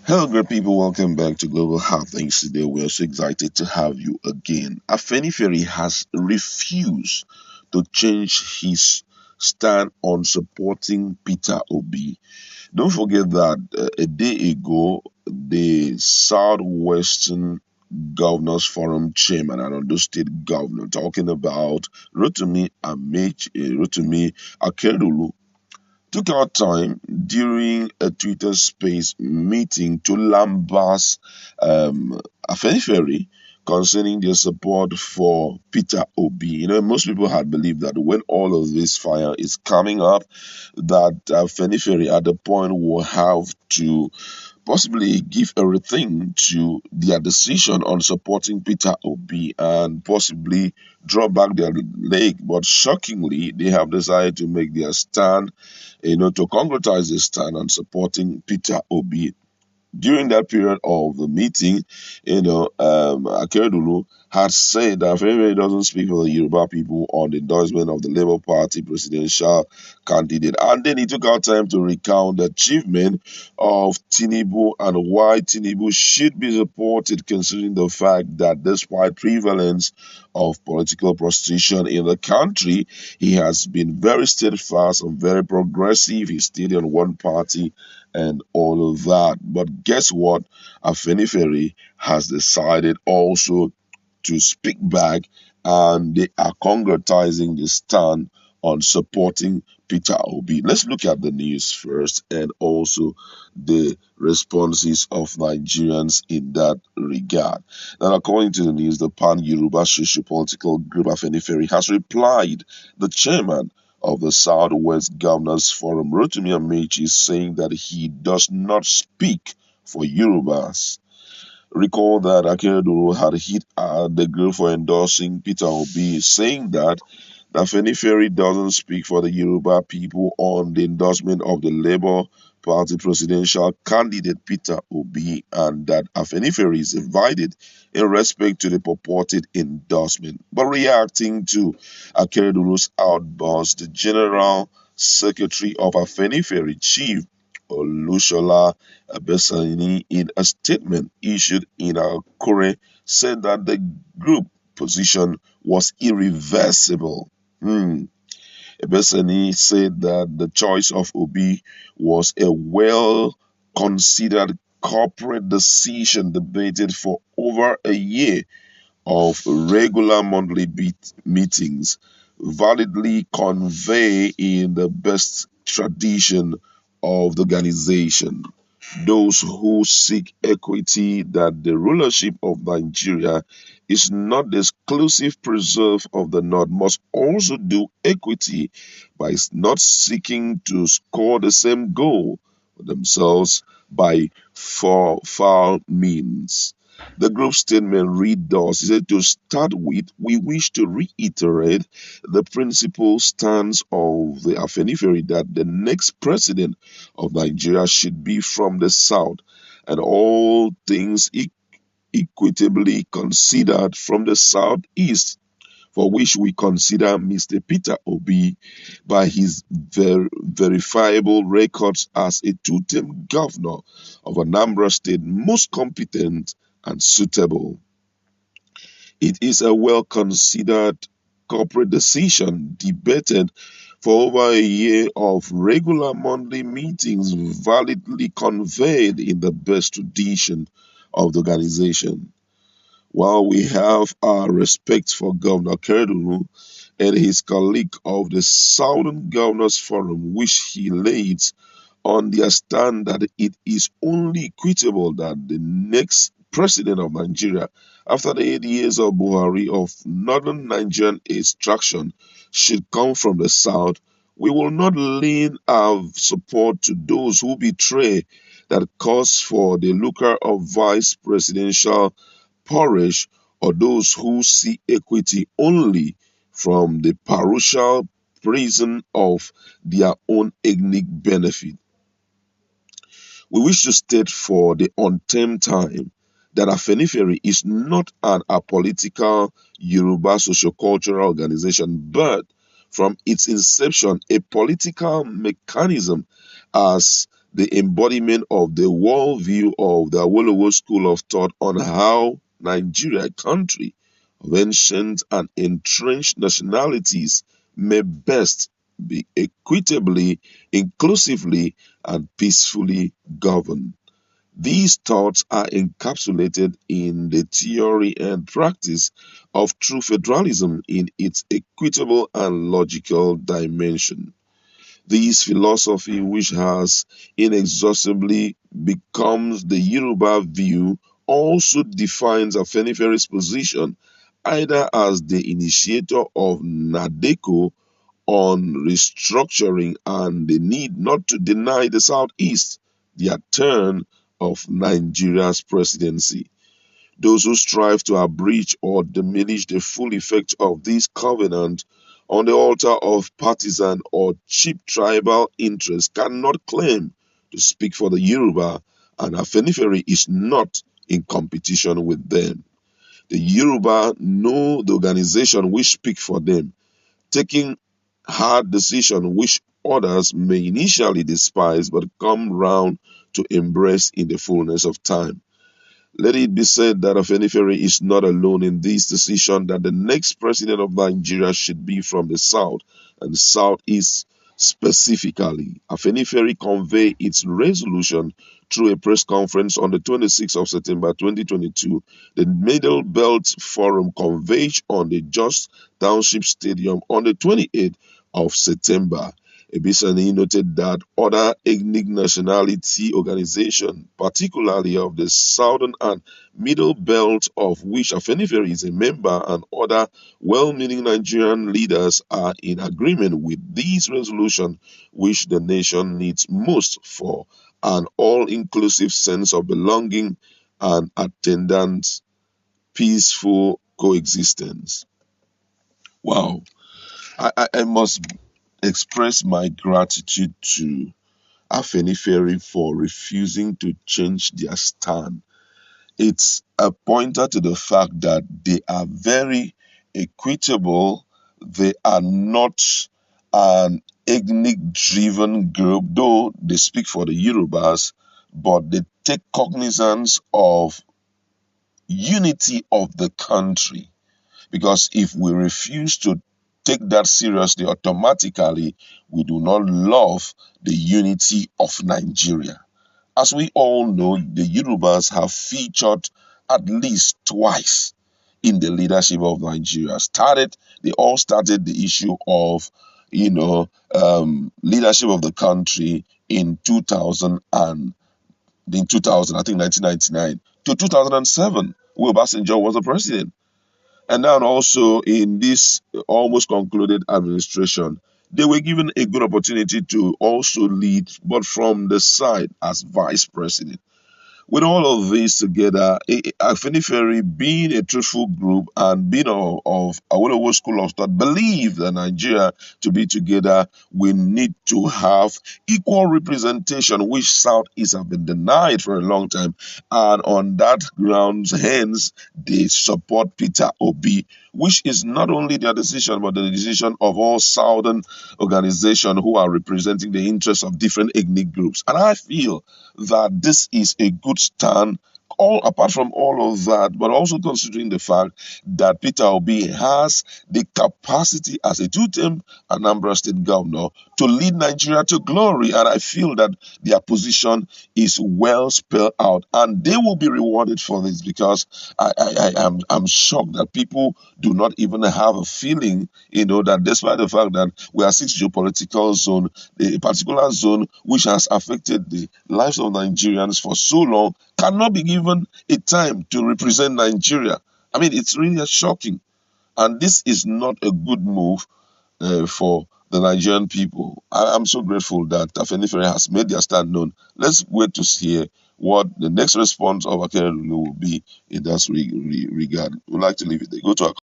Hello, great people. Welcome back to Global How Things Today. We are so excited to have you again. Afenifere has refused to change his stand on supporting Peter Obi. Don't forget that a day ago, the Southwestern Governors Forum chairman and Ondo State Governor, talking about Rotimi Akeredolu, took our time during a Twitter space meeting to lambast Afenifere concerning their support for Peter Obi. Most people had believed that when all of this fire is coming up, that Afenifere at the point will have to possibly give everything to their decision on supporting Peter Obi and possibly draw back their leg. But shockingly, they have decided to make their stand, to concretize their stand on supporting Peter Obi. During that period of the meeting, Akeredolu had said that if doesn't speak for the Yoruba people on the endorsement of the Labour Party presidential candidate. And then he took out time to recount the achievement of Tinubu and why Tinubu should be supported, considering the fact that despite prevalence of political prostitution in the country, he has been very steadfast and very progressive. He stayed on one party and all of that. But guess what? Afenifere has decided also to speak back, and they are concretizing the stand on supporting Peter Obi. Let's look at the news first and also the responses of Nigerians in that regard. Now, according to the news, the Pan-Yoruba socio-political group Afenifere has replied. The chairman of the Southwest Governors Forum, Rotimi Amechi, is saying that he does not speak for Yorubas. Recall that Akeredolu had hit the grill for endorsing Peter Obi, saying that Afenifere doesn't speak for the Yoruba people on the endorsement of the Labour Party presidential candidate Peter Obi, and that Afenifere is divided in respect to the purported endorsement. But reacting to Akeredolu's outburst, the General Secretary of Afenifere, Chief Olushola Abesani, in a statement issued in Akure, said that the group position was irreversible. Ebesani said that the choice of Obi was a well considered corporate decision debated for over a year of regular monthly meetings, validly convey in the best tradition of the organization. Those who seek equity, that the rulership of Nigeria is not the exclusive preserve of the North, must also do equity by not seeking to score the same goal for themselves by foul means. The group statement read thus: it said, to start with, we wish to reiterate the principal stance of the Afenifere that the next president of Nigeria should be from the south, and all things equitably considered from the southeast, for which we consider Mr. Peter Obi, by his verifiable records as a two-term governor of Anambra State, most competent and suitable. It is a well-considered corporate decision debated for over a year of regular monthly meetings, validly conveyed in the best tradition of the organization. While we have our respect for Governor Akeredolu and his colleague of the Southern Governors Forum, which he lays on their stand that it is only equitable that the next president of Nigeria, after the 8 years of Buhari of northern Nigerian extraction, should come from the south, we will not lend our support to those who betray that cause for the lucre of vice presidential porridge, or those who see equity only from the parochial prison of their own ethnic benefit. We wish to state for the untamed time that Afenifere is not an apolitical Yoruba sociocultural organization, but from its inception a political mechanism, as the embodiment of the worldview of the Awolowo school of thought on how Nigeria, a country of ancient and entrenched nationalities, may best be equitably, inclusively, and peacefully governed. These thoughts are encapsulated in the theory and practice of true federalism in its equitable and logical dimension. This philosophy, which has inexhaustibly becomes the Yoruba view, also defines Afenifere's position either as the initiator of Nadeko on restructuring and the need not to deny the Southeast their turn of Nigeria's presidency. Those who strive to abridge or diminish the full effect of this covenant on the altar of partisan or cheap tribal interests cannot claim to speak for the Yoruba, and Afenifere is not in competition with them. The Yoruba know the organization which speak for them, taking hard decisions which others may initially despise but come round to embrace in the fullness of time. Let it be said that Afenifere is not alone in this decision that the next president of Nigeria should be from the South and Southeast specifically. Afenifere conveyed its resolution through a press conference on the 26th of September 2022. The Middle Belt Forum convened on the Just Township Stadium on the 28th of September. Ebisani noted that other ethnic nationality organizations, particularly of the southern and middle belt, of which Afenifere is a member, and other well-meaning Nigerian leaders are in agreement with this resolution, which the nation needs most for an all-inclusive sense of belonging and attendant peaceful coexistence. Wow. I must express my gratitude to Afenifere for refusing to change their stand. It's a pointer to the fact that they are very equitable. They are not an ethnic driven group, though they speak for the Yorubas, but they take cognizance of unity of the country. Because if we refuse to take that seriously, automatically we do not love the unity of Nigeria. As we all know, the Yorubas have featured at least twice in the leadership of Nigeria. They all started the issue of, leadership of the country in 2000 and in 2000, I think 1999 to 2007, where Obasanjo was the president. And then also in this almost concluded administration, they were given a good opportunity to also lead, but from the side as vice president. With all of this together, Afenifere, being a truthful group and being of Awolowo School of Thought, believe that Nigeria to be together, we need to have equal representation, which Southeast have been denied for a long time. And on that grounds, hence, they support Peter Obi, which is not only their decision, but the decision of all Southern organizations who are representing the interests of different ethnic groups. And I feel that this is a good stand, all apart from all of that, but also considering the fact that Peter Obi has the capacity as a two-term Anambra State governor to lead Nigeria to glory. And I feel that their position is well spelled out, and they will be rewarded for this, because I'm shocked that people do not even have a feeling, that despite the fact that we are six geopolitical zone, a particular zone which has affected the lives of Nigerians for so long, cannot be given a time to represent Nigeria. I mean, it's really shocking. And this is not a good move for the Nigerian people. I'm so grateful that Afenifere has made their stand known. Let's wait to hear what the next response of Akerelu will be in that regard. We'd like to leave it there. Go to our